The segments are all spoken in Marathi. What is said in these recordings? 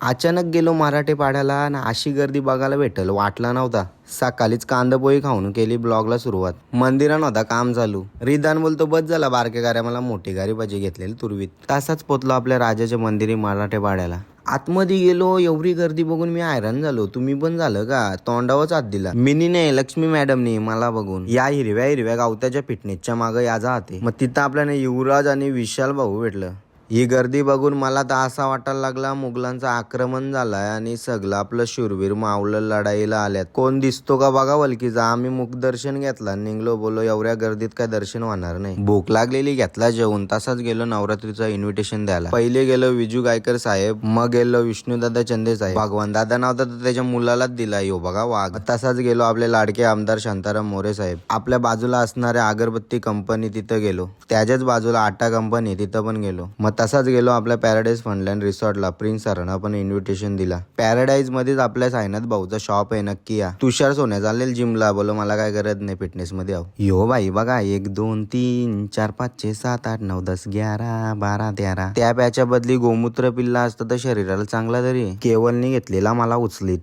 अचानक गेलो मराठे पाड्याला आणि अशी गर्दी बघायला भेटल वाटला नव्हता. सकाळीच कांदापोळी खाऊन केली ब्लॉगला सुरुवात. मंदिरात होता काम चालू. रिदान बोलतो बस झाला बारके गाड्या मला मोठी गाडी पाहिजे घेतलेली तुर्वीत. तासाच पोचलो आपल्या राजाच्या मंदिरी मराठे पाड्याला. आतमध्ये गेलो एवढी गर्दी बघून मी हैराण झालो. तुम्ही पण झालं का? तोंडावरच हात दिला. मिनीने लक्ष्मी मॅडमनी मला बघून या हिरव्या हिरव्या गावत्याच्या फिटनेसच्या मागं या जाते. मग तिथं आपल्याला युवराज आणि विशाल भाऊ भेटलं. ही गर्दी बघून मला तर असा वाटायला लागला मुघलांचं आक्रमण झालंय आणि सगळं आपलं शूरवीर मावलं लढाईला आल्यात. कोण दिसतो का बघा वलकीचा. आम्ही मुखदर्शन घेतला निघलो. बोलो एवढ्या गर्दीत काय दर्शन होणार नाही. भूक लागलेली घेतला जेवून. तसाच गेलो नवरात्रीचं इन्व्हिटेशन द्यायला. पहिले गेलो विजू गायकर साहेब, मग गेलो विष्णुदादा चंदे साहेब. भगवान दादा नव्हता तर त्याच्या मुलालाच दिला यो बघा वाघ. तसाच गेलो आपले लाडके आमदार शांताराम मोरे साहेब. आपल्या बाजूला असणाऱ्या अगरबत्ती कंपनी तिथं गेलो. त्याच्याच बाजूला आटा कंपनी तिथं पण गेलो. मग तसाच गेलो आपल्या पॅराडाईज फनलँड रिसॉर्टला. प्रिन्स सरांना पण इन्व्हिटेशन दिला. पॅराडाईज मध्येच आपल्या सायनाथ भाऊचा शॉप आहे, नक्की या. तुषार सोन्या चालेल जिमला. बोलो मला काय गरज नाही फिटनेस मध्ये आहो. यो बाई बघा 1 2 3 4 5 6 7 8 9 10 11 12 13. त्या प्याच्या बदली गोमूत्र पिल्ला असतं तर शरीराला चांगला. तरी केवलनी घेतलेला मला उचलीत.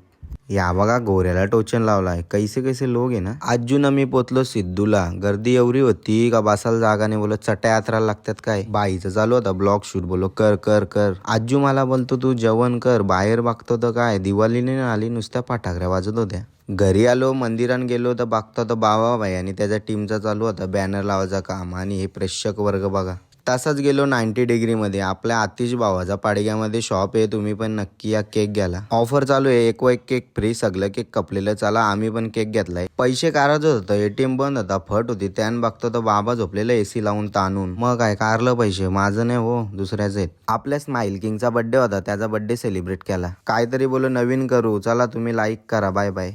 या बघा गोऱ्याला टोचन लावलाय. कैसे कैसे लोक आहे ना. अजून मी पोचलो सिद्धूला. गर्दी एवढी होती का बसायला जागा नाही. बोलत चट्या यात्रा लागतात काय. बाईचं चालू होता ब्लॉग शूट. बोलो कर कर कर. आजू मला बोलतो तू जेवण कर. बाहेर बघतो तर काय दिवाळीने आली नुसत्या फटाकड्या वाजत होत्या. घरी आलो मंदिरात गेलो तर बघतो तर बाबाभाई आणि त्याच्या टीमचा चालू होता बॅनर लावायचं काम. आणि हे प्रेक्षक वर्ग बघा. तसाच गेलो 90 डिग्री मध्ये. आपल्या आतिश भावाचा पाडग्यामध्ये शॉप आहे. तुम्ही पण नक्की या केक घ्यायला. ऑफर चालू आहे. एक केक फ्री. सगळं केक कपलेलं. चला आम्ही पण केक घेतलाय. पैसे कारायचं होतं. एटीएम बंद होता. फट होती. त्यान बघतो तर बाबा झोपलेलं एसी लावून ताणून. मग काय कारलं पैसे माझं नाही हो दुसऱ्याच आहेत. आपल्या स्माइल किंगचा बर्थडे होता. त्याचा बर्थडे सेलिब्रेट केला. काहीतरी बोलो नवीन करू. चला तुम्ही लाईक करा. Bye bye.